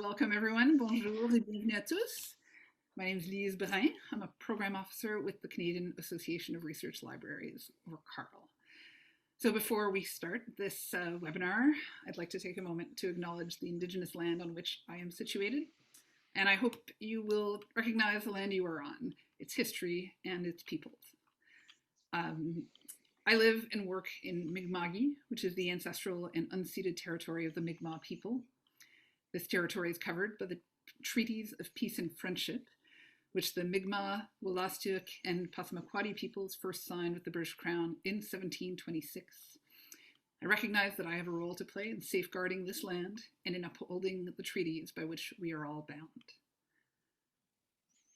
welcome everyone. Bonjour et bienvenue à tous. My name is Lise Berin. I'm a program officer with the Canadian Association of Research Libraries, or CARL. So before we start this webinar, I'd like to take a moment to acknowledge the Indigenous land on which I am situated. And I hope you will recognize the land you are on, its history and its peoples. I live and work in Mi'kma'ki, which is the ancestral and unceded territory of the Mi'kmaq people. This territory is covered by the treaties of peace and friendship, which the Mi'kmaq, Wolastoq, and Passamaquoddy peoples first signed with the British Crown in 1726. I recognize that I have a role to play in safeguarding this land and in upholding the treaties by which we are all bound.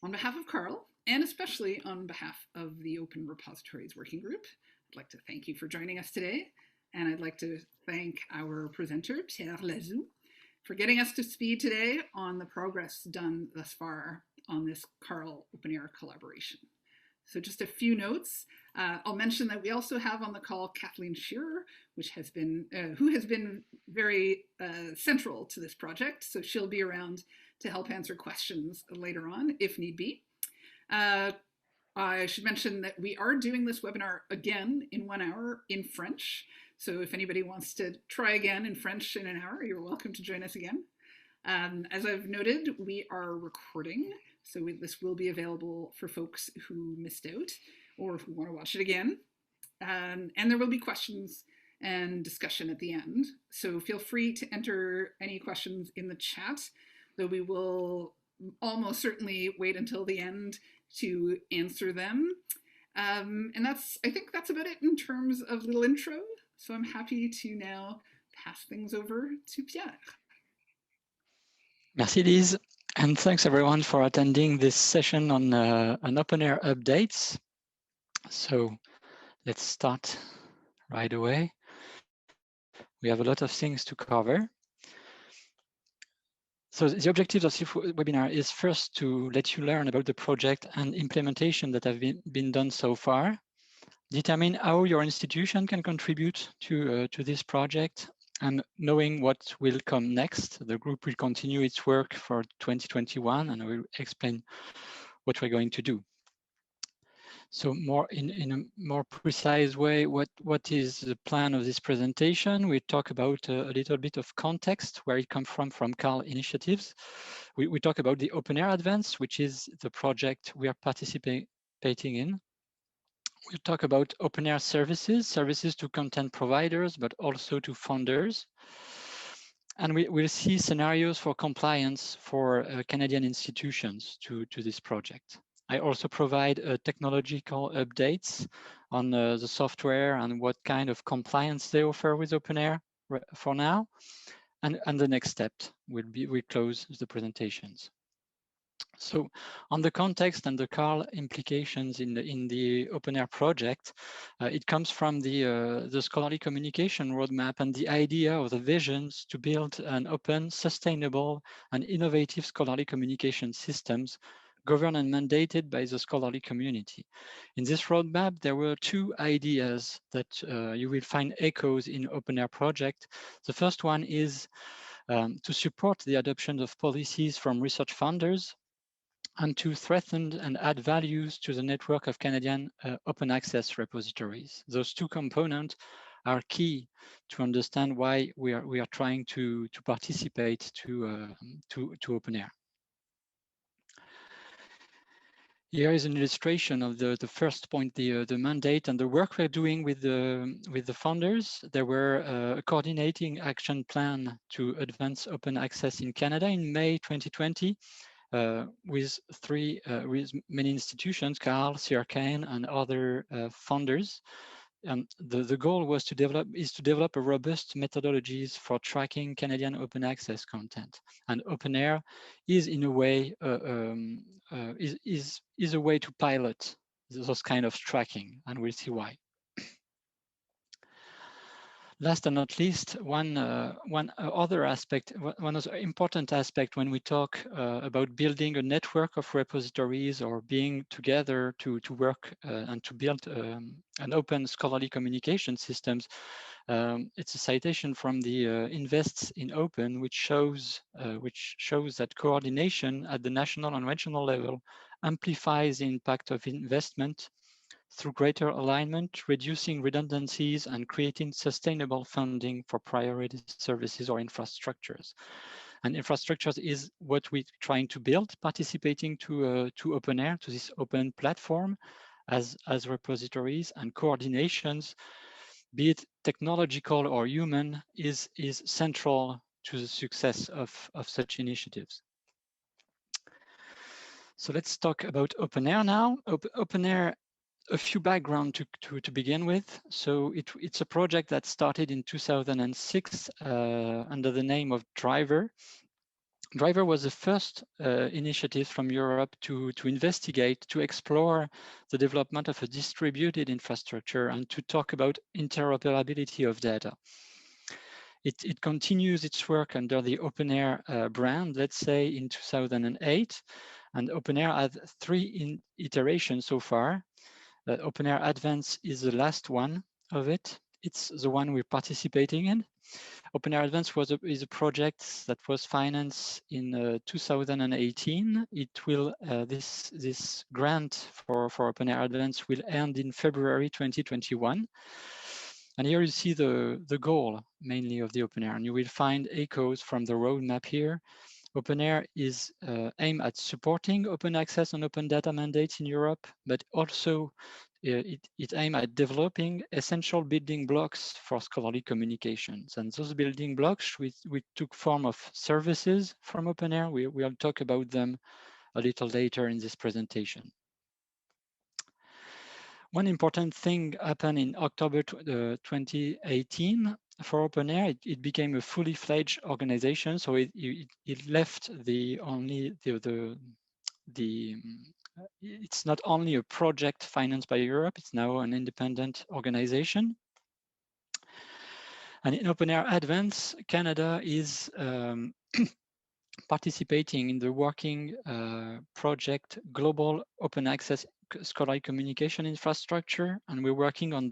On behalf of CARL, and especially on behalf of the Open Repositories Working Group, I'd like to thank you for joining us today, and I'd like to thank our presenter, Pierre Lazou, for getting us to speed today on the progress done thus far on this CARL-OpenAIRE collaboration. So just a few notes. I'll mention that we also have on the call Kathleen Shearer, who has been very central to this project. So she'll be around to help answer questions later on if need be. I should mention that we are doing this webinar again in 1 hour in French. So if anybody wants to try again in French in an hour, you're welcome to join us again. As I've noted, we are recording, so this will be available for folks who missed out or who want to watch it again. And there will be questions and discussion at the end. So feel free to enter any questions in the chat, though we will almost certainly wait until the end to answer them. And I think that's about it in terms of little intro. So I'm happy to now pass things over to Pierre. Merci Lise, and thanks everyone for attending this session on an OpenAIRE updates. So let's start right away. We have a lot of things to cover. So the objective of this webinar is first to let you learn about the project and implementation that have been done so far, determine how your institution can contribute to this project, and knowing what will come next. The group will continue its work for 2021, and I will explain what we're going to do. So more in a more precise way, what is the plan of this presentation? We talk about a little bit of context, where it comes from CARL initiatives. We talk about the OpenAIRE Advance, which is the project we are participating in. We'll talk about OpenAIRE services to content providers, but also to funders. And we'll see scenarios for compliance for Canadian institutions to this project. I also provide technological updates on the software and what kind of compliance they offer with OpenAIRE for now. And the next step we close the presentations. So on the context and the CARL implications in the OpenAIRE project, it comes from the scholarly communication roadmap and the idea of the visions to build an open, sustainable, and innovative scholarly communication systems governed and mandated by the scholarly community. In this roadmap, there were two ideas that you will find echoes in OpenAIRE project. The first one is to support the adoption of policies from research funders and to strengthen and add values to the network of Canadian open access repositories. Those two components are key to understand why we are trying to participate to OpenAIRE. Here is an illustration of the first point, the mandate and the work we're doing with the funders. There were a coordinating action plan to advance open access in Canada in May 2020 with many institutions, CARL, CRKN, and other funders. The goal was to develop a robust methodologies for tracking Canadian open access content, and OpenAIRE is in a way is a way to pilot those kind of tracking, and we'll see why. Last and not least, one other aspect, one other important aspect when we talk about building a network of repositories or being together to work and to build an open scholarly communication systems. It's a citation from the Invests in Open, which shows that coordination at the national and regional level amplifies the impact of investment through greater alignment, reducing redundancies, and creating sustainable funding for priority services or infrastructures. And infrastructures is what we're trying to build, participating to OpenAIRE, to this open platform as repositories, and coordinations, be it technological or human, is central to the success of such initiatives. So let's talk about OpenAIRE now. OpenAIRE, a few background to begin with. So it's a project that started in 2006 under the name of Driver. Driver was the first initiative from Europe to investigate, to explore the development of a distributed infrastructure and to talk about interoperability of data. It continues its work under the OpenAIRE brand, let's say in 2008, and OpenAIRE had 3 iterations so far. OpenAIRE Advance is the last one of it. It's the one we're participating in. OpenAIRE Advance is a project that was financed in 2018. It will this grant for OpenAIRE Advance will end in February 2021. And here you see the goal mainly of the OpenAIRE, and you will find echoes from the roadmap here. OpenAIRE is aimed at supporting open access and open data mandates in Europe, but also it aims at developing essential building blocks for scholarly communications. And those building blocks, we took form of services from OpenAIRE. We'll talk about them a little later in this presentation. One important thing happened in October 2018 for OpenAIRE. It became a fully fledged organization, so it left it's not only a project financed by Europe, it's now an independent organization. And in OpenAIRE Advance, Canada is participating in the working project Global Open Access Scholarly Communication Infrastructure, and we're working on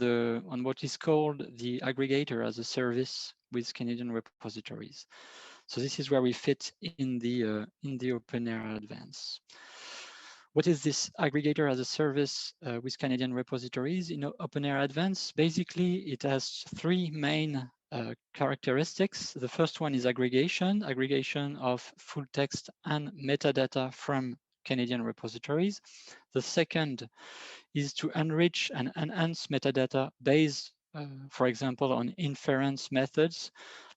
what is called the Aggregator as a service with Canadian repositories. So this is where we fit in the OpenAIRE Advance. What is this Aggregator as a service with Canadian repositories? In OpenAIRE Advance, basically it has 3 main characteristics. The first one is aggregation of full text and metadata from Canadian repositories. The second is to enrich and enhance metadata based, for example, on inference methods,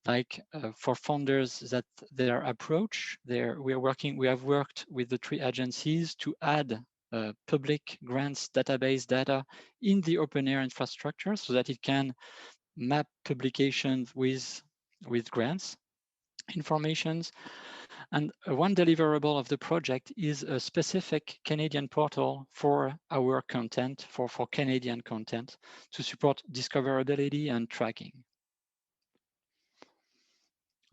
like for founders that their approach, we have worked with the 3 agencies to add public grants database data in the OpenAIRE infrastructure so that it can map publications with grants informations. And one deliverable of the project is a specific Canadian portal for our content, for Canadian content, to support discoverability and tracking.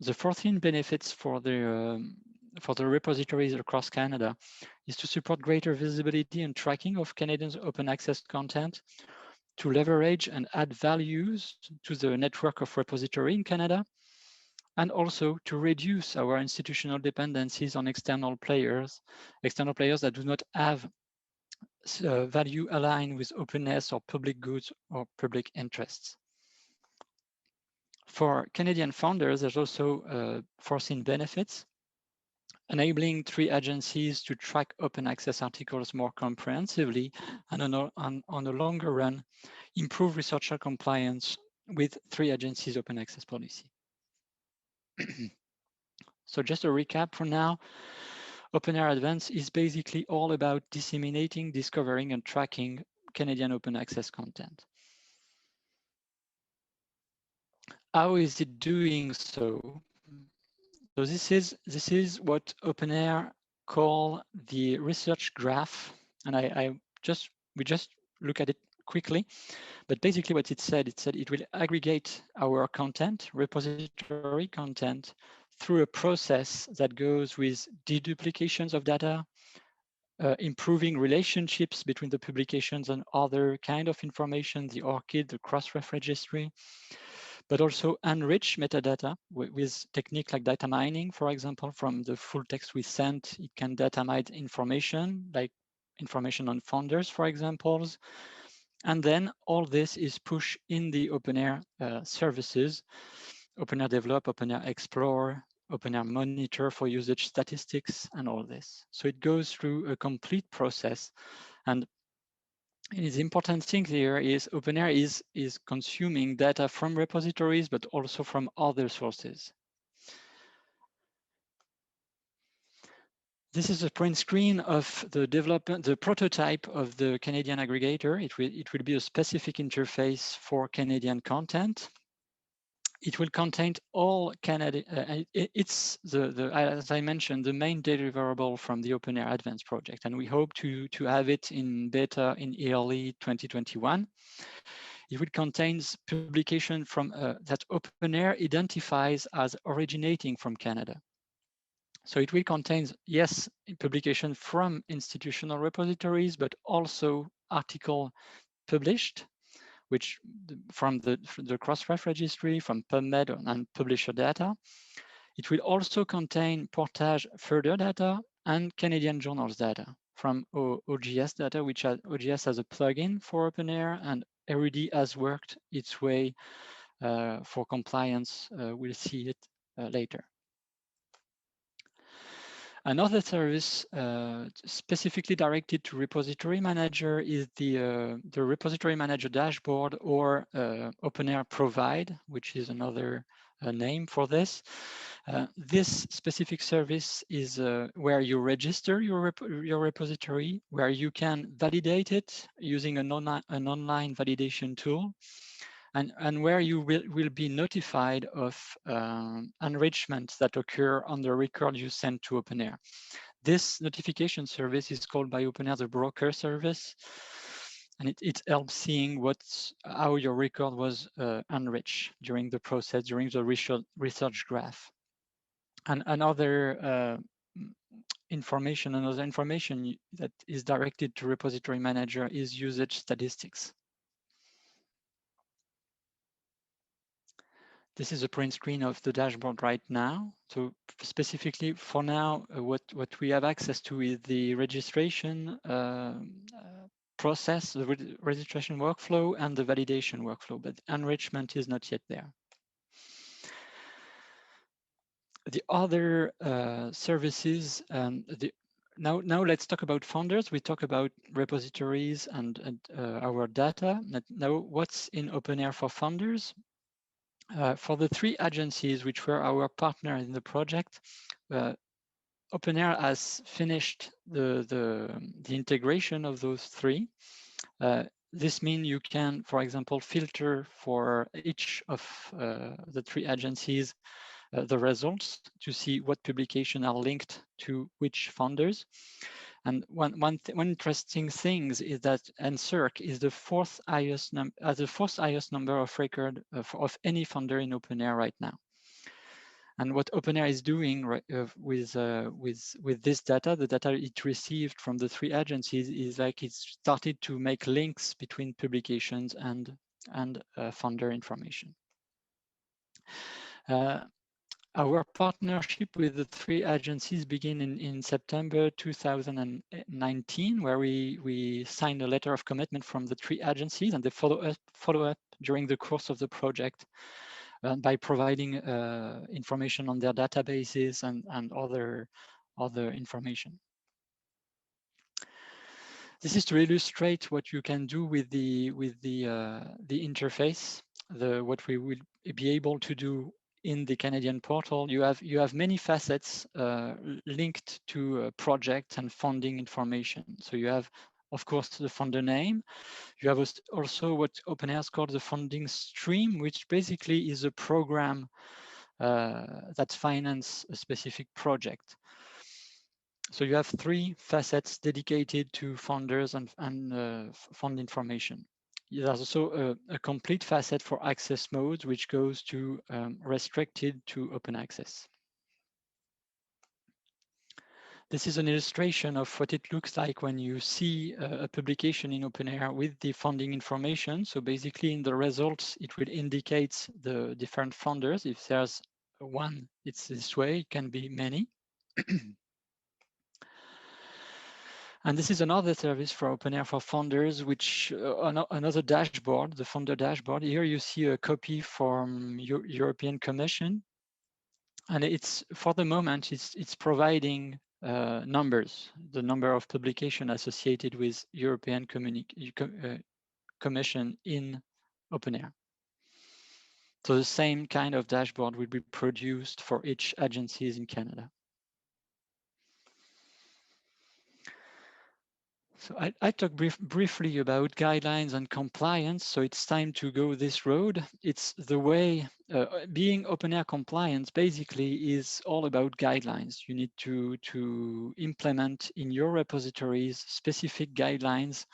The 14 benefits for the repositories across Canada is to support greater visibility and tracking of Canadians' open access content, to leverage and add values to the network of repository in Canada, and also to reduce our institutional dependencies on external players that do not have value aligned with openness or public goods or public interests. For Canadian founders, there's also foreseen benefits, enabling 3 agencies to track open access articles more comprehensively, and on a longer run, improve researcher compliance with 3 agencies' open access policy. So just a recap for now, OpenAIRE Advance is basically all about disseminating, discovering, and tracking Canadian open access content. How is it doing so? So this is what OpenAIRE call the research graph, and we just look at it quickly. But basically what it said it will aggregate our content, repository content, through a process that goes with deduplications of data, improving relationships between the publications and other kind of information, the ORCID, the cross-ref registry, but also enrich metadata with technique like data mining, for example, from the full text we sent, it can data mine information, like information on founders, for examples. And then all this is pushed in the OpenAIRE services, OpenAIRE Develop, OpenAIRE Explorer, OpenAIRE Monitor for usage statistics, and all this. So it goes through a complete process. And the important thing here is OpenAIRE is consuming data from repositories, but also from other sources. This is a print screen of the development, the prototype of the Canadian aggregator. It will be a specific interface for Canadian content. It will contain all Canadian, it's as I mentioned, the main deliverable from the OpenAIRE Advanced project, and we hope to have it in beta in early 2021. It will contain publication from that OpenAIRE identifies as originating from Canada. So it will contain, yes, publication from institutional repositories, but also article published, which from the Crossref registry, from PubMed and publisher data. It will also contain Portage further data and Canadian journals data from OGS data, which OGS has a plugin for OpenAIRE, and Erudi has worked its way for compliance. We'll see it later. Another service specifically directed to repository manager is the repository manager dashboard, or OpenAIRE Provide, which is another name for this. This specific service is where you register your repository, where you can validate it using an online validation tool, and where you will be notified of enrichments that occur on the record you send to OpenAIRE. This notification service is called by OpenAIRE the broker service, and it helps seeing how your record was enriched during the process, during the research graph. And another information that is directed to repository manager is usage statistics. This is a print screen of the dashboard right now. So specifically for now, what we have access to is the registration process, the registration workflow, and the validation workflow, but enrichment is not yet there. The other services, now let's talk about founders. We talk about repositories and our data. Now, what's in OpenAIRE for founders? For the three agencies which were our partner in the project, OpenAIRE has finished the integration of those three. This means you can, for example, filter for each of the three agencies the results to see what publications are linked to which founders. And one interesting thing is that NSERC is the fourth highest number of record of any founder in OpenAIRE right now. And what OpenAIRE is doing with this data, the data it received from the three agencies, is like it started to make links between publications and founder information. Our partnership with the three agencies began in September 2019, where we signed a letter of commitment from the three agencies, and they follow up during the course of the project by providing information on their databases and other information. This is to illustrate what you can do with the interface, what we will be able to do in the Canadian portal. You have many facets linked to projects and funding information. So you have, of course, the funder name. You have also what OpenAIRE has called the funding stream, which basically is a program that finances a specific project. So you have three facets dedicated to funders and fund information. there's also a complete facet for access modes, which goes to restricted to open access. This is an illustration of what it looks like when you see a publication in OpenAIRE with the funding information. So basically in the results, it will indicate the different funders. If there's one, it's this way, it can be many. And this is another service for OpenAIRE for funders, which another dashboard, the funder dashboard. Here you see a copy from European Commission. And it's, for the moment, it's providing numbers, the number of publication associated with European Commission in OpenAIRE. So the same kind of dashboard will be produced for each agencies in Canada. So I talked briefly about guidelines and compliance. So it's time to go this road. It's the way being OpenAIRE compliant basically is all about guidelines. You need to implement in your repositories specific guidelines.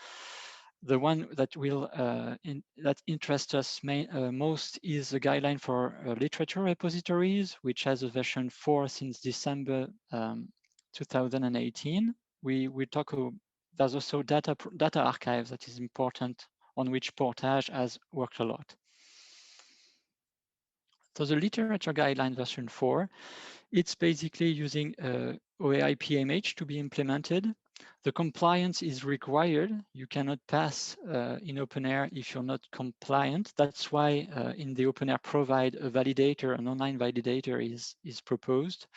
The one that will that interests us most is a guideline for literature repositories, which has a version 4 since December 2018. We talk about. There's also data archives that is important, on which Portage has worked a lot. So the literature guideline version 4, it's basically using OAI PMH to be implemented. The compliance is required. You cannot pass in OpenAIRE if you're not compliant. That's why in the OpenAIRE provide a validator, an online validator is proposed.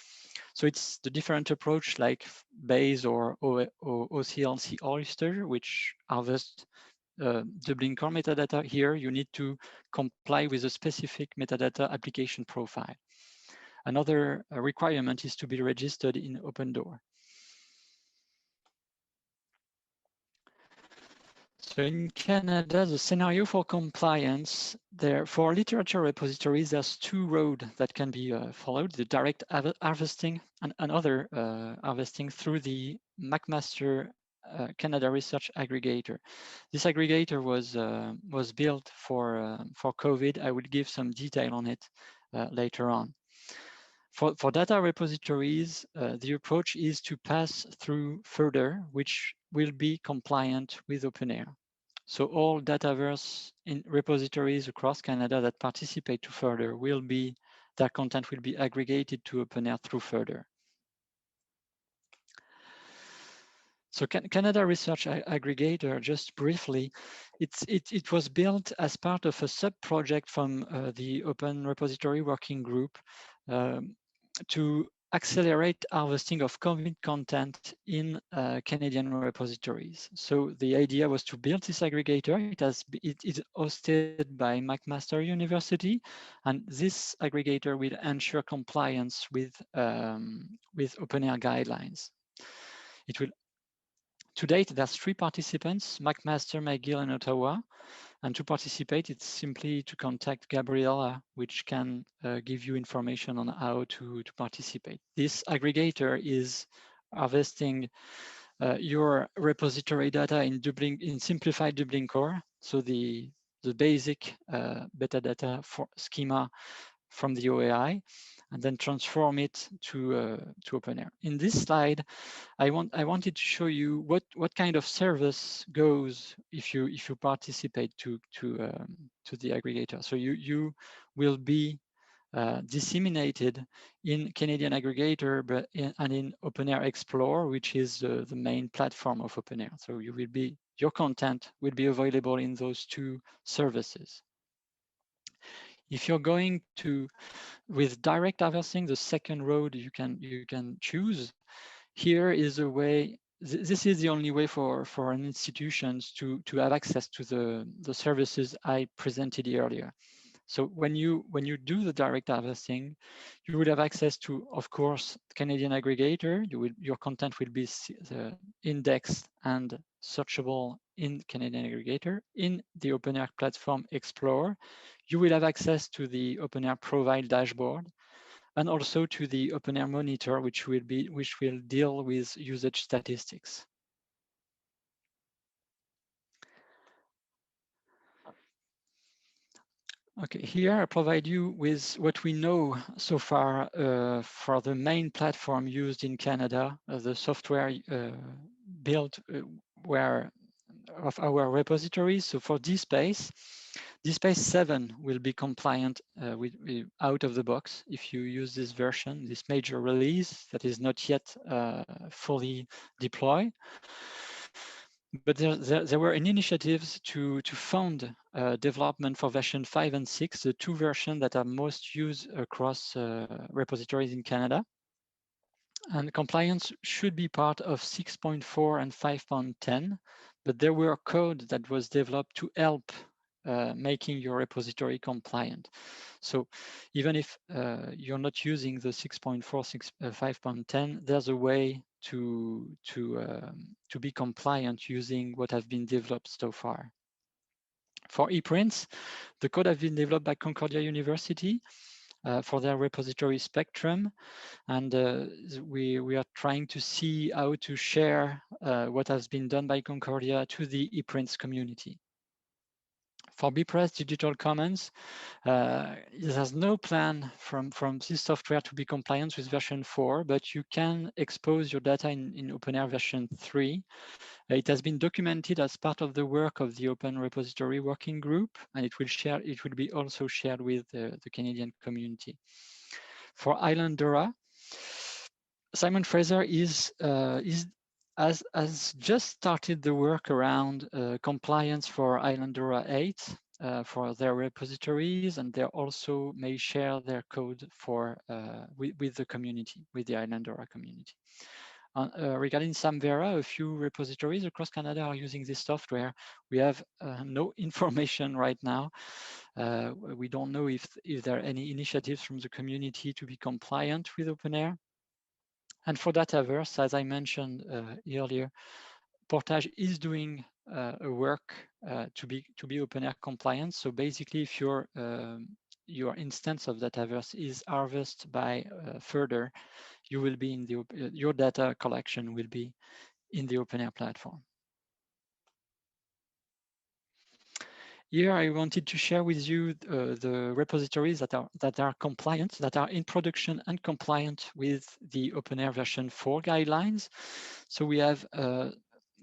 So it's the different approach like Bayes or OCLC Oyster, which harvest Dublin core metadata. Here, you need to comply with a specific metadata application profile. Another requirement is to be registered in OpenDoor. So in Canada, the scenario for compliance, there for literature repositories, there's two roads that can be followed: the direct harvesting and another harvesting through the McMaster Canada Research Aggregator. This aggregator was built for COVID. I will give some detail on it later on. For data repositories, the approach is to pass through further, which will be compliant with OpenAIRE. So all Dataverse in repositories across Canada that participate to further will be, their content will be aggregated to OpenAIRE through further. So Canada Research Aggregator, just briefly, it was built as part of a sub-project from the Open Repository Working Group to accelerate harvesting of COVID content in Canadian repositories. So the idea was to build this aggregator. It is hosted by McMaster University, and this aggregator will ensure compliance with OpenAIRE guidelines. It will. To date, there's 3 participants: McMaster, McGill, and Ottawa. And to participate, it's simply to contact Gabriella, which can give you information on how to participate. This aggregator is harvesting your repository data in simplified Dublin core. So the basic metadata for schema from the OAI, and then transform it to OpenAIRE. In this slide, I wanted to show you what kind of service goes if you participate to the aggregator. So you will be disseminated in Canadian Aggregator, and in OpenAIRE Explorer, which is the main platform of OpenAIRE. So your content will be available in those 2 services. If you're going with direct harvesting, the second road you can choose, here is a way. This is the only way for an institutions to have access to the services I presented earlier. So when you do the direct harvesting, you would have access to, of course, Canadian Aggregator. Your content will be indexed and searchable in Canadian Aggregator. In the OpenAIRE Platform Explorer, you will have access to the OpenAIRE Provide dashboard, and also to the OpenAIRE Monitor, which will deal with usage statistics. Okay, here I provide you with what we know so far for the main platform used in Canada, the software built where of our repositories. So for DSpace, DSpace 7 will be compliant with out of the box if you use this version, this major release that is not yet fully deployed. But there were initiatives to fund development for version 5 and 6, the two versions that are most used across repositories in Canada. And compliance should be part of 6.4 and 5.10, but there were code that was developed to help making your repository compliant. So even if you're not using the 6.4, 5.10, there's a way to be compliant using what have been developed so far. For ePrints, the code has been developed by Concordia University for their repository Spectrum, and we are trying to see how to share what has been done by Concordia to the ePrints community. For BPress Digital Commons, there's no plan from this software to be compliant with version 4, but you can expose your data in OpenAIRE version 3. It has been documented as part of the work of the Open Repository Working Group, and it will be also shared with the Canadian community. For Islandora, Simon Fraser has just started the work around compliance for Islandora 8 for their repositories, and they also may share their code for with the community, with the Islandora community. Regarding Samvera, a few repositories across Canada are using this software. We have no information right now. We don't know if there are any initiatives from the community to be compliant with OpenAIRE. And for Dataverse, as I mentioned earlier, Portage is doing a work to be OpenAIRE compliant. So basically, if your instance of Dataverse is harvested by further, you will be in the your data collection will be in the OpenAIRE platform. Here, I wanted to share with you the repositories that are compliant, that are in production and compliant with the OpenAIRE version 4 guidelines. So we have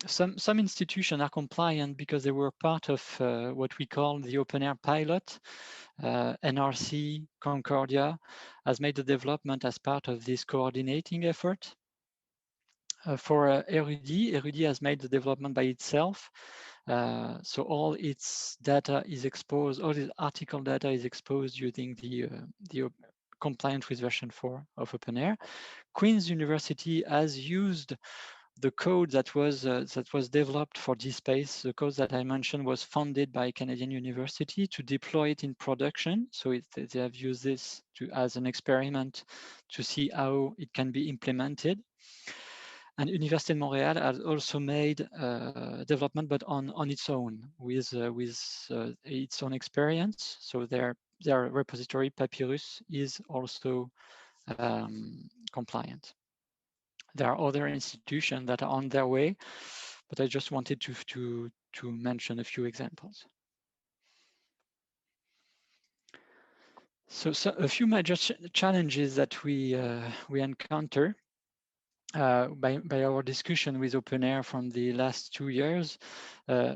some institutions are compliant because they were part of what we call the OpenAIRE pilot. NRC, Concordia has made the development as part of this coordinating effort. For Erudi has made the development by itself. So all its data is exposed, all its article data is exposed using the compliant with version 4 of OpenAIRE. Queen's University has used the code that was developed for DSpace. The code that I mentioned was funded by Canadian University to deploy it in production. So they have used this as an experiment to see how it can be implemented. And Université de Montréal has also made development, but on its own with its own experience. So their repository Papyrus is also compliant. There are other institutions that are on their way, but I just wanted to mention a few examples. So a few major challenges that we encounter by our discussion with OpenAIRE from the last 2 years,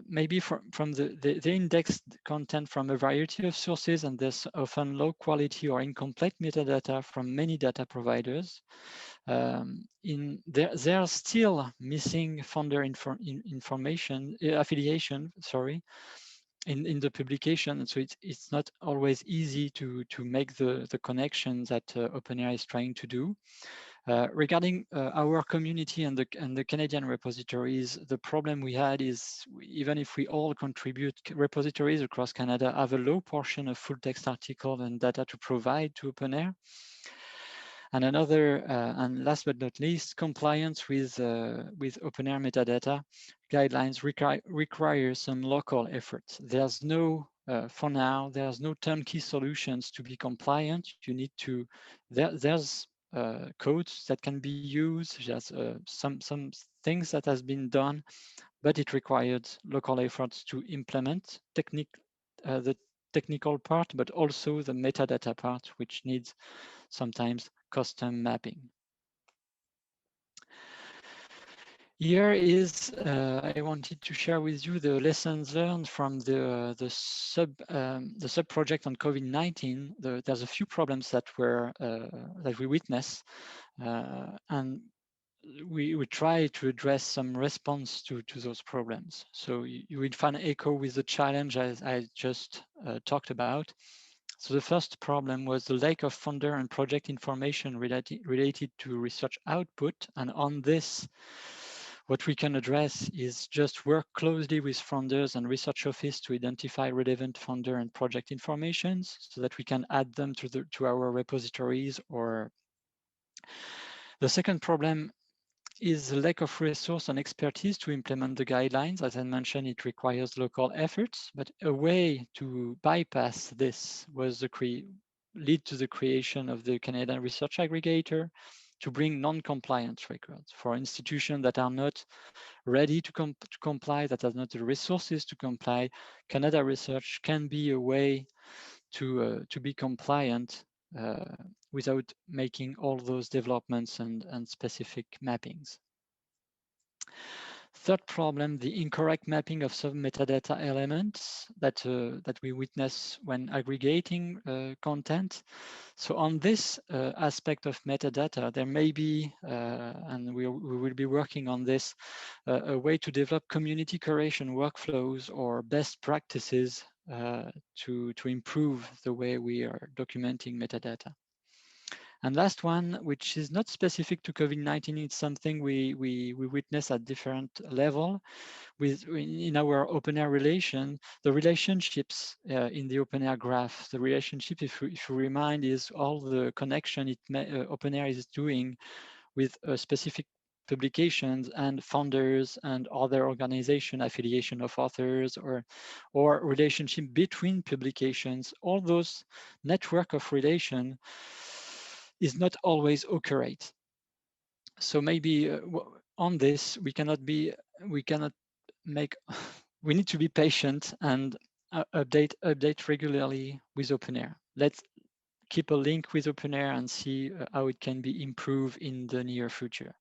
maybe from the indexed content from a variety of sources, and there's often low quality or incomplete metadata from many data providers. They are still missing funder information, affiliation, sorry, in the publication. So it's not always easy to make the connection that OpenAIRE is trying to do. Regarding our community and the Canadian repositories, the problem we had is even if we all contribute, repositories across Canada have a low portion of full text article and data to provide to OpenAIRE. And another, and last but not least, compliance with OpenAIRE metadata guidelines require some local efforts. There's no, for now, there's no turnkey solutions to be compliant. You need to, there's codes that can be used, there's some things that has been done, but it required local efforts to implement the technical part, but also the metadata part, which needs sometimes custom mapping. Here is, I wanted to share with you the lessons learned from the sub project on COVID-19. There's a few problems that we witnessed, and we try to address some response to those problems. So you will find echo with the challenge as I just talked about. So the first problem was the lack of funder and project information related to research output. And on this, what we can address is just work closely with funders and research office to identify relevant funder and project informations so that we can add them to our repositories. Or the second problem is the lack of resource and expertise to implement the guidelines. As I mentioned, it requires local efforts, but a way to bypass this was lead to the creation of the Canadian Research Aggregator to bring non-compliant records for institutions that are not ready to comply, that have not the resources to comply. Canada Research can be a way to be compliant without making all those developments and specific mappings. Third problem, the incorrect mapping of some metadata elements that we witness when aggregating content. So on this aspect of metadata, there may be, and we will be working on this, a way to develop community curation workflows or best practices to improve the way we are documenting metadata. And last one, which is not specific to COVID-19, it's something we witness at different level in our OpenAIRE relation, the relationships in the OpenAIRE graph. The relationship, if you remind, is all the connection OpenAIRE is doing with specific publications and founders and other organization, affiliation of authors, or relationship between publications. All those network of relation is not always accurate. So maybe on this, we cannot make, we need to be patient and update regularly with OpenAIRE. Let's keep a link with OpenAIRE and see how it can be improved in the near future.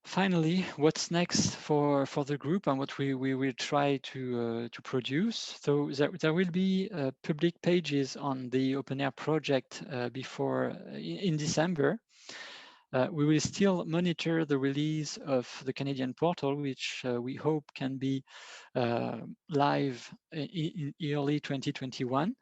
Finally, what's next for the group and what we will try to produce? So there will be public pages on the OpenAIRE project before in December. We will still monitor the release of the Canadian portal, which we hope can be live in early 2021.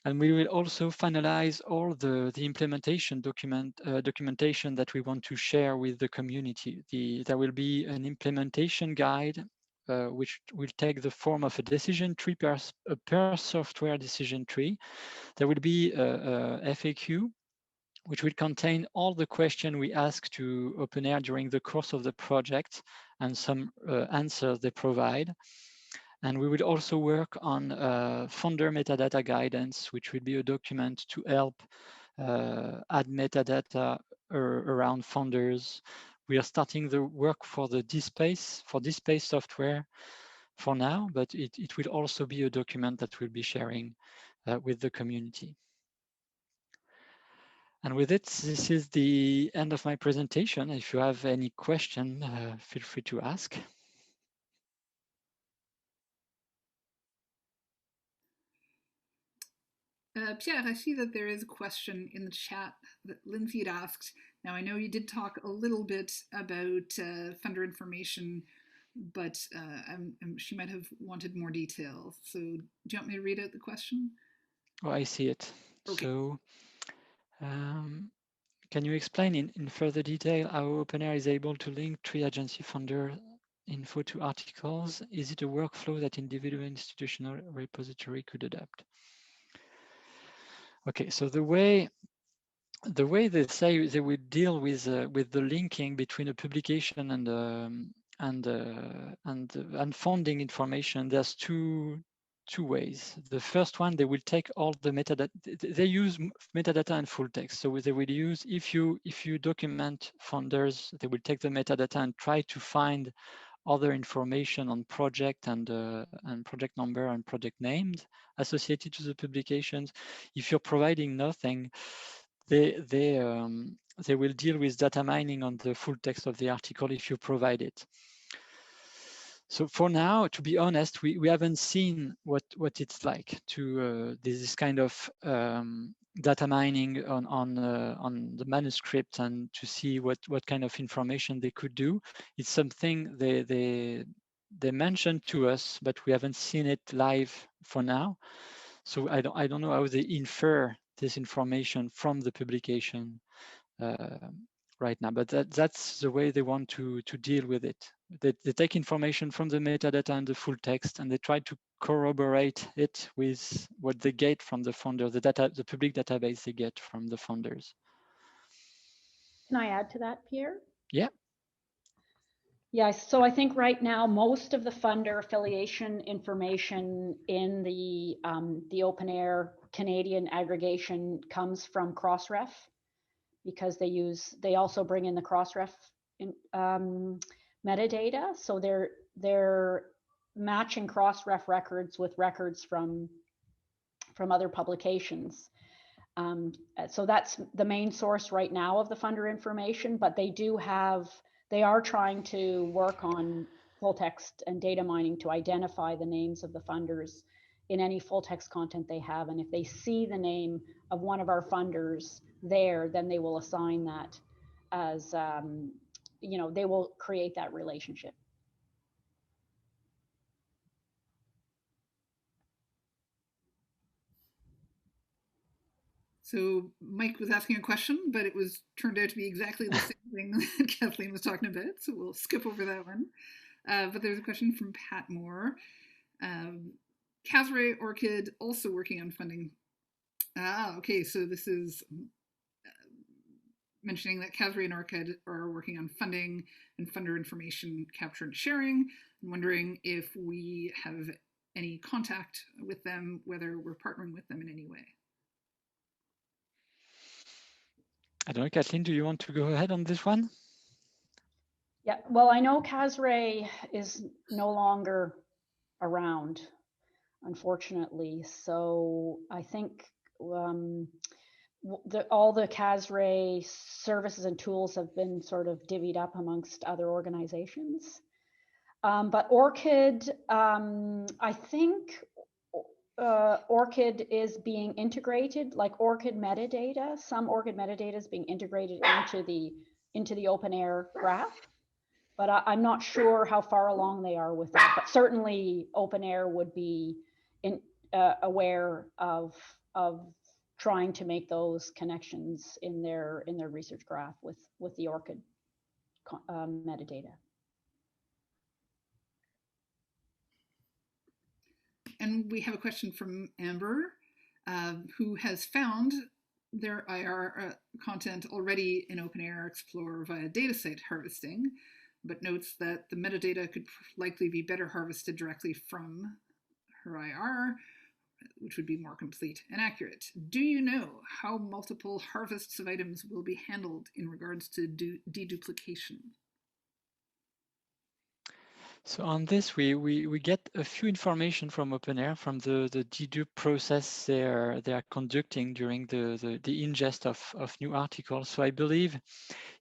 And we will also finalize all the implementation documentation that we want to share with the community. There will be an implementation guide which will take the form of a decision tree per software decision tree. There will be a FAQ which will contain all the questions we ask to OpenAIRE during the course of the project and some answers they provide. And we will also work on funder metadata guidance, which will be a document to help add metadata around funders. We are starting the work for the DSpace software for now, but it will also be a document that we'll be sharing with the community. And with it, this is the end of my presentation. If you have any question, feel free to ask. Pierre, I see that there is a question in the chat that Lindsay had asked. Now, I know you did talk a little bit about funder information, but she might have wanted more detail. So do you want me to read out the question? Oh, I see it. Okay. So can you explain in further detail how OpenAIRE is able to link tri-agency funder info to articles? Is it a workflow that individual institutional repository could adapt? Okay, so the way they say they would deal with the linking between a publication and funding information, there's two ways. The first one, they will take all the metadata. They use metadata and full text. So they will use, if you document funders, they will take the metadata and try to find other information on project and project number and project named associated to the publications. If you're providing nothing, they will deal with data mining on the full text of the article if you provide it. So for now, to be honest, we haven't seen what it's like to this kind of data mining on the manuscript and to see what kind of information they could do. It's something they mentioned to us, but we haven't seen it live for now. So I don't know how they infer this information from the publication right now, but that's the way they want to deal with it. They take information from the metadata and the full text, and they try to corroborate it with what they get from the funder, the public database they get from the funders. Can I add to that, Pierre? Yeah. Yeah, so I think right now most of the funder affiliation information in the OpenAIRE Canadian aggregation comes from Crossref, because they also bring in the Crossref metadata. So they're matching Crossref records with records from other publications. So that's the main source right now of the funder information, but they are trying to work on full text and data mining to identify the names of the funders in any full text content they have. And if they see the name of one of our funders there, then they will assign that as, they will create that relationship. So Mike was asking a question, but it was turned out to be exactly the same thing that Kathleen was talking about. So we'll skip over that one. But there's a question from Pat Moore. CASRE ORCID also working on funding. Okay, so this is mentioning that CASRE and ORCID are working on funding and funder information capture and sharing. I'm wondering if we have any contact with them, whether we're partnering with them in any way. I don't know, Kathleen, do you want to go ahead on this one? Yeah, well, I know CASRE is no longer around, unfortunately. So I think all the CASRE services and tools have been sort of divvied up amongst other organizations. But ORCID, I think ORCID is being integrated, like ORCID metadata. Some ORCID metadata is being integrated into the OpenAIRE graph. But I'm not sure how far along they are with that. But certainly OpenAIRE would be aware of trying to make those connections in their research graph with the ORCID metadata. And we have a question from Amber, who has found their IR content already in OpenAIRE Explorer via datasite harvesting, but notes that the metadata could likely be better harvested directly from her IR, which would be more complete and accurate. Do you know how multiple harvests of items will be handled in regards to deduplication? So on this, we get a few information from OpenAIRE from the dedupe process they are conducting during the ingest of new articles. So I believe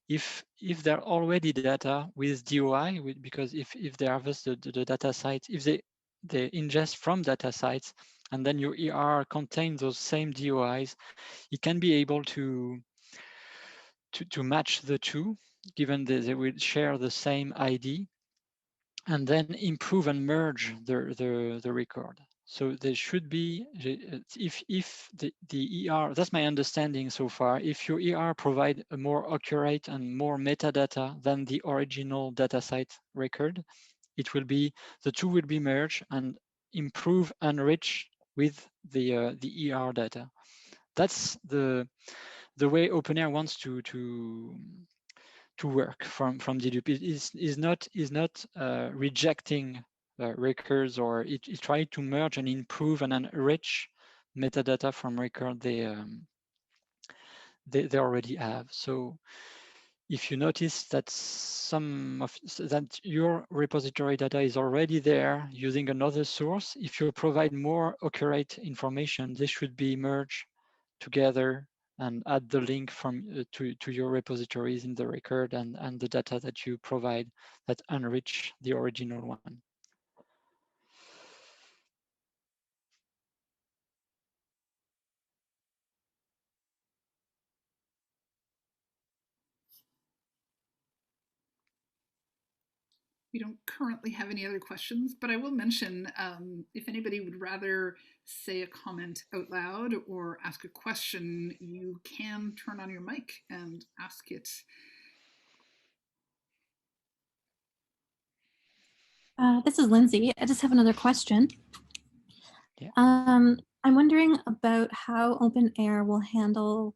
if there are already data with DOI, because if they harvest the data sites, if they ingest from data sites, and then your ER contains those same DOIs, it can be able to match the two, given that they will share the same ID, and then improve and merge the record. So there should be, if the ER, that's my understanding so far, if your ER provide a more accurate and more metadata than the original datasite record, it will be, the two will be merged and improve, enrich with the ER data. That's the way OpenAIRE wants to work from dedupe. It is not rejecting records, or it tries to merge and improve and enrich metadata from record they already have. So if you notice that that your repository data is already there using another source, if you provide more accurate information, they should be merged together and add the link from to your repositories in the record and the data that you provide that enrich the original one. We don't currently have any other questions, but I will mention if anybody would rather say a comment out loud or ask a question, you can turn on your mic and ask it. This is Lindsay. I just have another question. Yeah. I'm wondering about how OpenAIRE will handle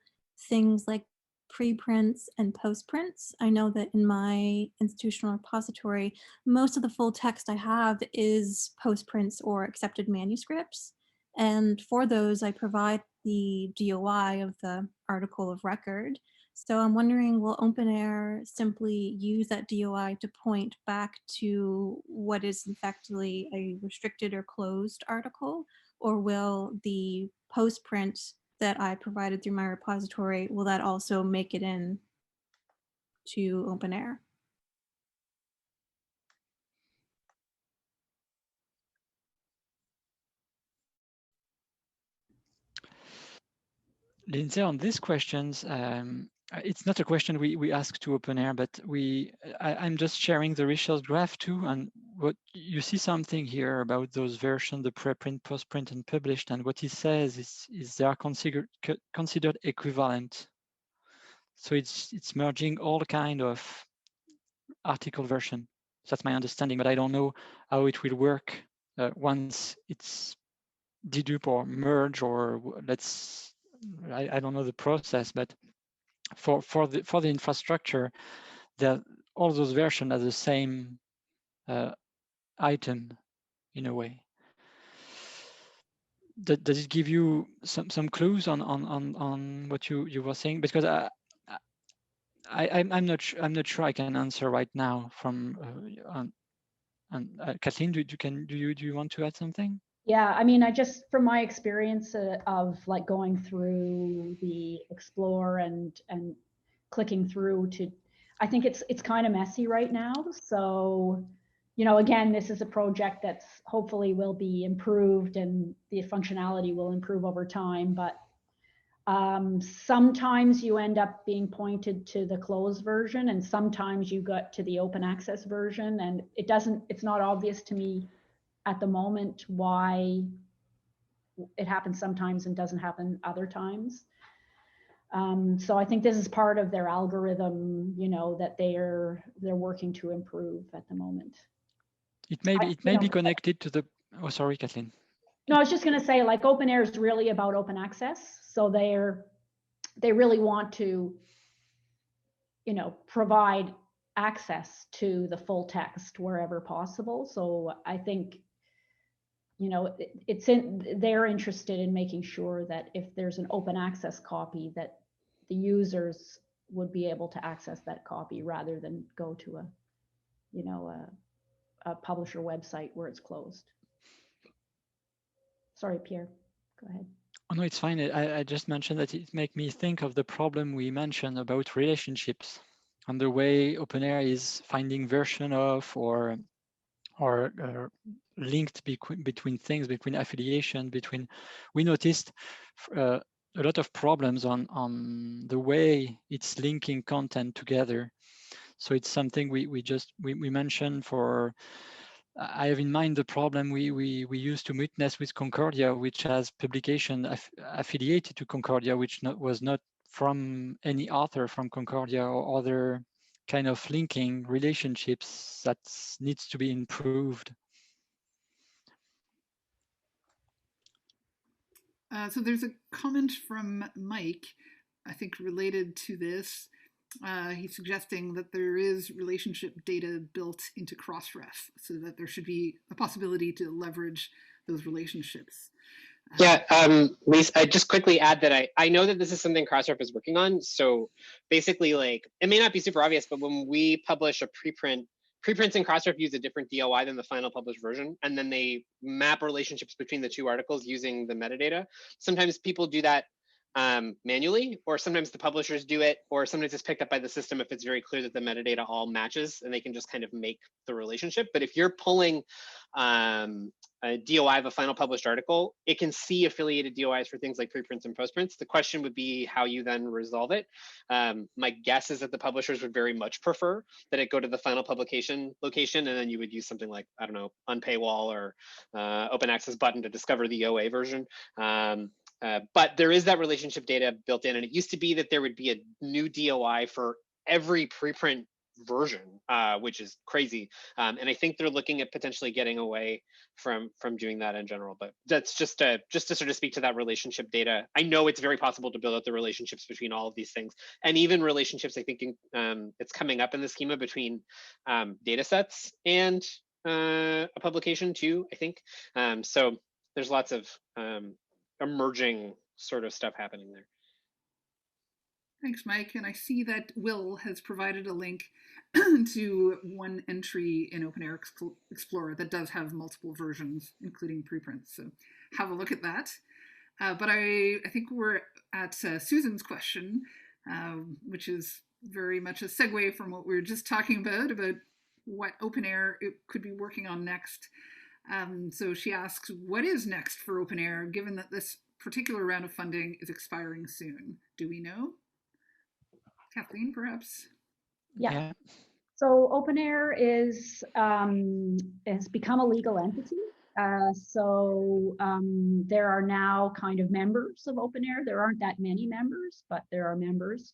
things like preprints and postprints. I know that in my institutional repository, most of the full text I have is postprints or accepted manuscripts. And for those, I provide the DOI of the article of record. So I'm wondering, will OpenAIRE simply use that DOI to point back to what is effectively a restricted or closed article? Or will the postprint that I provided through my repository, will that also make it in to OpenAIRE? Lindsay, on these questions, it's not a question we ask to OpenAIRE, but I'm just sharing the resource graph too, and what you see something here about those versions, the preprint, postprint, and published, and what he says is they are considered equivalent. So it's merging all kind of article version. That's my understanding, but I don't know how it will work once it's dedupe or merge, or I don't know the process, but for the infrastructure, all those versions are the same item in a way. Does it give you some clues on what you were saying? Because I'm not sure I can answer right now. From Kathleen, do you want to add something? Yeah, I mean, I just, from my experience of like going through the Explore and clicking through to, I think it's kind of messy right now. So, you know, again, this is a project that's hopefully will be improved and the functionality will improve over time. But sometimes you end up being pointed to the closed version, and sometimes you got to the open access version, and it's not obvious to me at the moment why it happens sometimes and doesn't happen other times. So I think this is part of their algorithm, you know, that they're working to improve at the moment. It may be connected to the. Oh, sorry, Kathleen. No, I was just going to say, like, OpenAIRE is really about open access, so they really want to, you know, provide access to the full text wherever possible. So I think, you know, they're interested in making sure that if there's an open access copy, that the users would be able to access that copy rather than go to a, you know, a publisher website where it's closed. Sorry, Pierre, go ahead. Oh, no, it's fine. I just mentioned that it made me think of the problem we mentioned about relationships and the way OpenAIRE is finding version of or linked between things, between affiliation, between. We noticed a lot of problems on the way it's linking content together. So it's something we mentioned for. I have in mind the problem we used to witness with Concordia, which has publication affiliated to Concordia, which was not from any author from Concordia, or other kind of linking relationships that needs to be improved. So there's a comment from Mike, I think related to this. He's suggesting that there is relationship data built into Crossref, so that there should be a possibility to leverage those relationships. Yeah, Lisa, I just quickly add that I know that this is something Crossref is working on. So basically, like, it may not be super obvious, but when we publish a preprint, preprints in Crossref use a different DOI than the final published version, and then they map relationships between the two articles using the metadata. Sometimes people do that manually, or sometimes the publishers do it, or sometimes it's picked up by the system if it's very clear that the metadata all matches, and they can just kind of make the relationship. But if you're pulling a DOI of a final published article, it can see affiliated DOIs for things like preprints and postprints. The question would be how you then resolve it. My guess is that the publishers would very much prefer that it go to the final publication location, and then you would use something like, I don't know, unpaywall or open access button to discover the OA version. But there is that relationship data built in, and it used to be that there would be a new DOI for every preprint version, which is crazy. And I think they're looking at potentially getting away from doing that in general. But that's just to sort of speak to that relationship data. I know it's very possible to build out the relationships between all of these things, and even relationships. I think it's coming up in the schema between data sets and a publication too, I think. So there's lots of emerging sort of stuff happening there. Thanks, Mike. And I see that Will has provided a link to one entry in OpenAIRE Explorer that does have multiple versions, including preprints. So have a look at that. But I think we're at Susan's question, which is very much a segue from what we were just talking about what OpenAIRE could be working on next. So she asks, what is next for OpenAIRE, given that this particular round of funding is expiring soon? Do we know? Kathleen, perhaps? Yeah. So OpenAIRE has become a legal entity. So there are now kind of members of OpenAIRE. There aren't that many members, but there are members.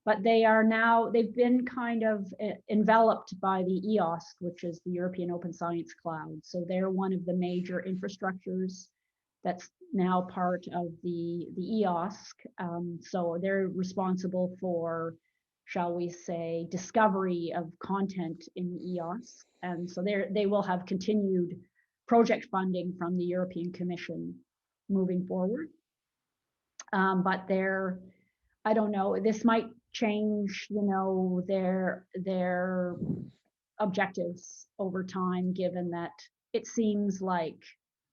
But they've been kind of enveloped by the EOSC, which is the European Open Science Cloud. So they're one of the major infrastructures that's now part of the EOSC. So they're responsible for, shall we say, discovery of content in the EOSC. And so they will have continued project funding from the European Commission moving forward. But I don't know, this might change, their objectives over time, given that it seems like,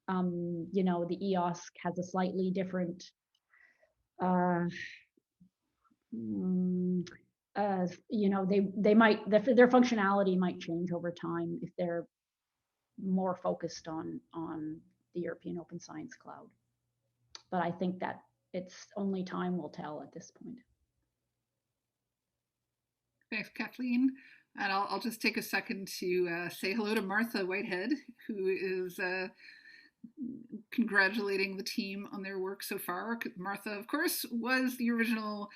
the EOSC has a slightly different, their functionality might change over time if they're more focused on the European Open Science Cloud. But I think that it's only time will tell at this point. Thanks, Kathleen. And I'll just take a second to say hello to Martha Whitehead, who is congratulating the team on their work so far. Martha, of course, was the original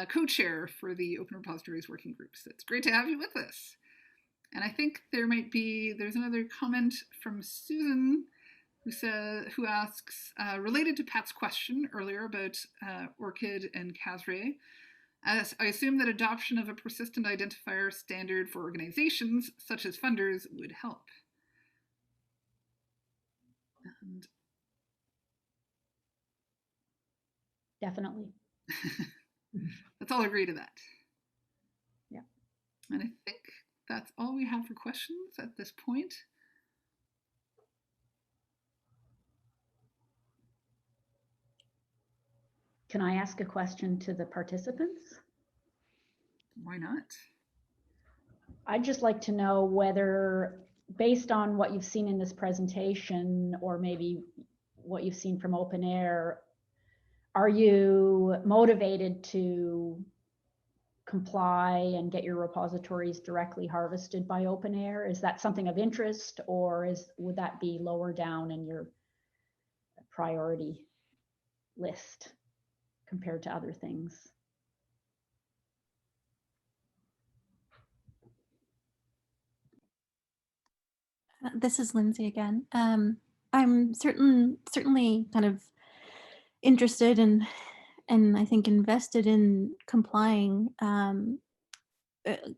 co-chair for the Open Repositories Working Group. So it's great to have you with us. And I think there's another comment from Susan who asks, related to Pat's question earlier about ORCID and CASRE, I assume that adoption of a persistent identifier standard for organizations such as funders would help. And definitely. Let's all agree to that. Yeah. And I think that's all we have for questions at this point. Can I ask a question to the participants? Why not? I'd just like to know whether, based on what you've seen in this presentation, or maybe what you've seen from OpenAIRE, are you motivated to comply and get your repositories directly harvested by OpenAIRE? Is that something of interest, or would that be lower down in your priority list compared to other things? This is Lindsay again. I'm certainly kind of interested and I think invested in complying,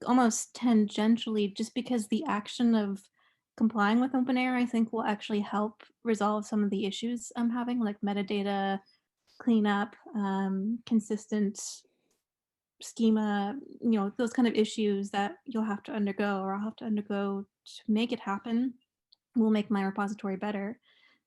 almost tangentially, just because the action of complying with OpenAIRE, I think will actually help resolve some of the issues I'm having, like metadata cleanup, consistent schema, those kind of issues that you'll have to undergo or I'll have to undergo to make it happen will make my repository better.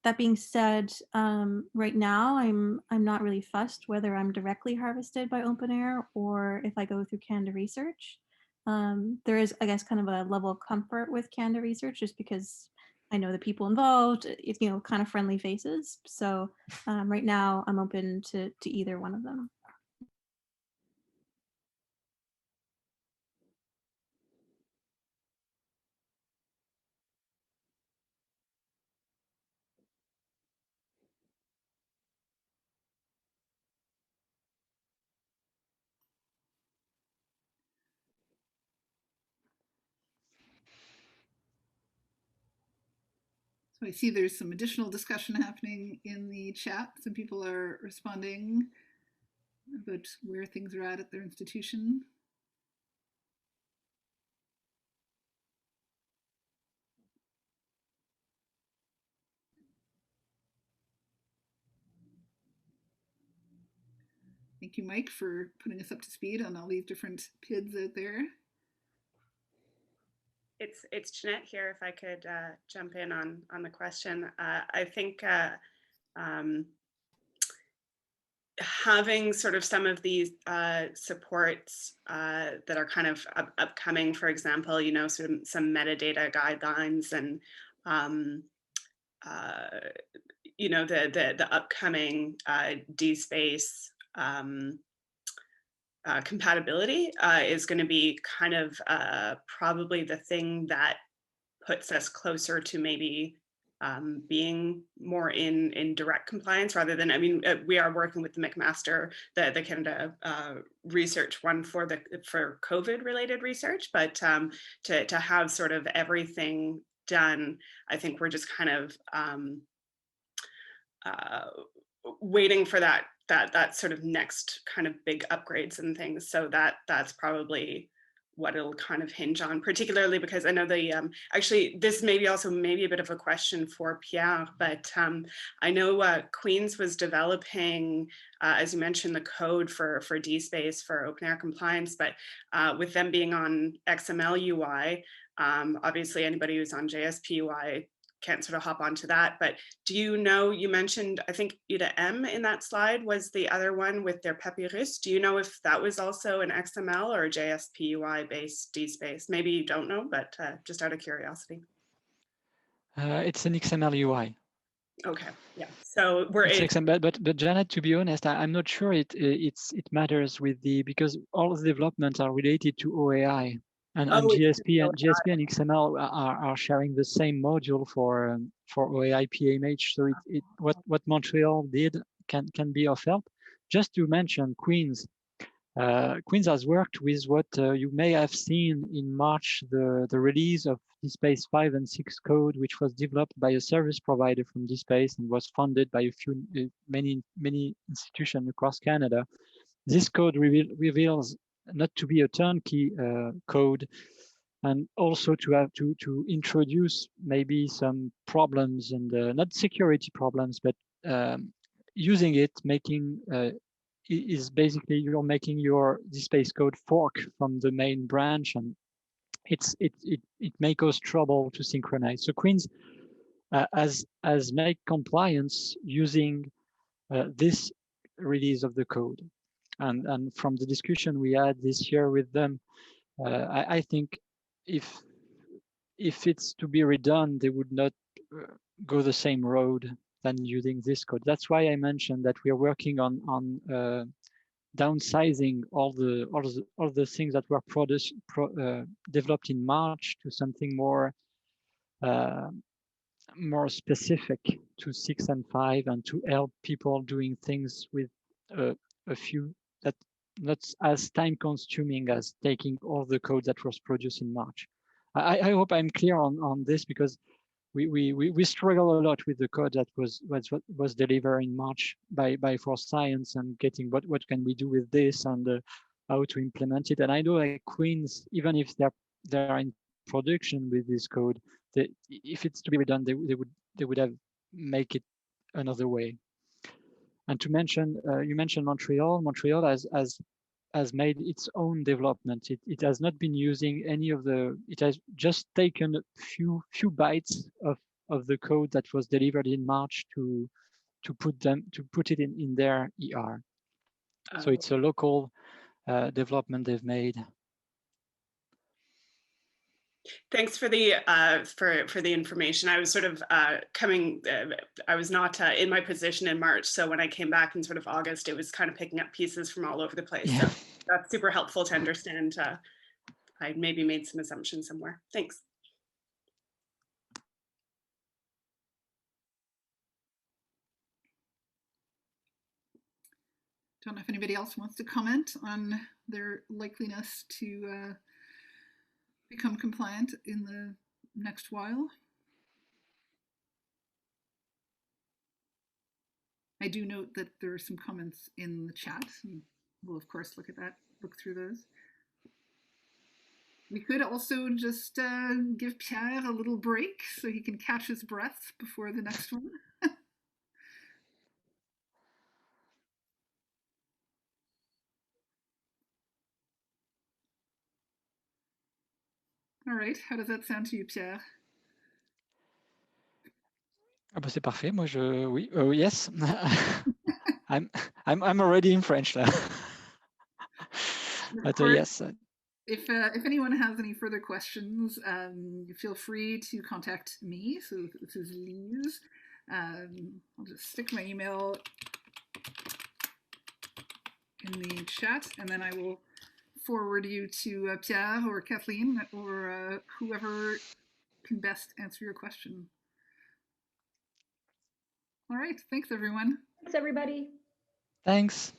That being said, right now I'm not really fussed whether I'm directly harvested by OpenAIRE or if I go through Canada Research. There is, I guess, kind of a level of comfort with Canada Research just because I know the people involved, it's, kind of friendly faces. So right now I'm open to either one of them. So I see there's some additional discussion happening in the chat. Some people are responding about where things are at their institution. Thank you, Mike, for putting us up to speed on all these different PIDs out there. It's Jeanette here. If I could jump in on the question, I think having sort of some of these supports that are kind of upcoming, for example, sort of some metadata guidelines and the upcoming DSpace compatibility is going to be kind of probably the thing that puts us closer to maybe being more in direct compliance rather than, we are working with the McMaster, the Canada research one for COVID related research, but to have sort of everything done, I think we're just kind of waiting for that sort of next kind of big upgrades and things. So that's probably what it'll kind of hinge on, particularly because I know actually this may be a bit of a question for Pierre, but I know Queen's was developing, as you mentioned, the code for DSpace for OpenAIRE compliance, but with them being on XML UI, obviously anybody who's on JSP UI can't sort of hop onto that, but do you know, you mentioned, I think UDM in that slide was the other one with their Papyrus. Do you know if that was also an XML or a JSP UI based DSpace? Maybe you don't know, but just out of curiosity. It's an XML UI. Okay, yeah. So it's XML, but Janet, to be honest, I'm not sure it matters with because all the developments are related to OAI. And GSP and XML are sharing the same module for OAI PMH. So what Montreal did can be of help. Just to mention Queen's. Queen's has worked with what you may have seen in March, the release of DSpace 5 and 6 code, which was developed by a service provider from DSpace and was funded by many institutions across Canada. This code reveals not to be a turnkey code, and also to have to introduce maybe some problems and not security problems, but using it, making is basically you're making your DSpace code fork from the main branch, and it may cause trouble to synchronize. So Queen's has made compliance using this release of the code. And from the discussion we had this year with them, I think if it's to be redone, they would not go the same road than using this code. That's why I mentioned that we are working on downsizing all the things that were developed in March to something more specific to 6 and 5, and to help people doing things with a few that not as time consuming as taking all the code that was produced in March. I hope I'm clear on this, because we struggle a lot with the code that was delivered in March by Force Science, and getting what can we do with this, and how to implement it. And I know like Queen's, even if they're in production with this code, if it's to be redone, they would have make it another way. And to mention, you mentioned Montreal. Montreal has made its own development. It has not been using any of the. It has just taken a few bytes of the code that was delivered in March to put it in their ER. So it's a local development they've made. Thanks for the information. I was sort of I was not in my position in March, so when I came back in sort of August, it was kind of picking up pieces from all over the place. Yeah. So that's super helpful to understand. I maybe made some assumptions somewhere. Thanks. Don't know if anybody else wants to comment on their likeliness to become compliant in the next while. I do note that there are some comments in the chat, and we'll of course look through those. We could also just give Pierre a little break so he can catch his breath before the next one. All right, how does that sound to you, Pierre? Ah bah c'est parfait. Moi oui, yes. I'm already in French là. But yes. If anyone has any further questions, feel free to contact me. So this is Lise. I'll just stick my email in the chat, and then I will forward you to Pierre or Kathleen or whoever can best answer your question. All right, thanks everyone. Thanks everybody. Thanks.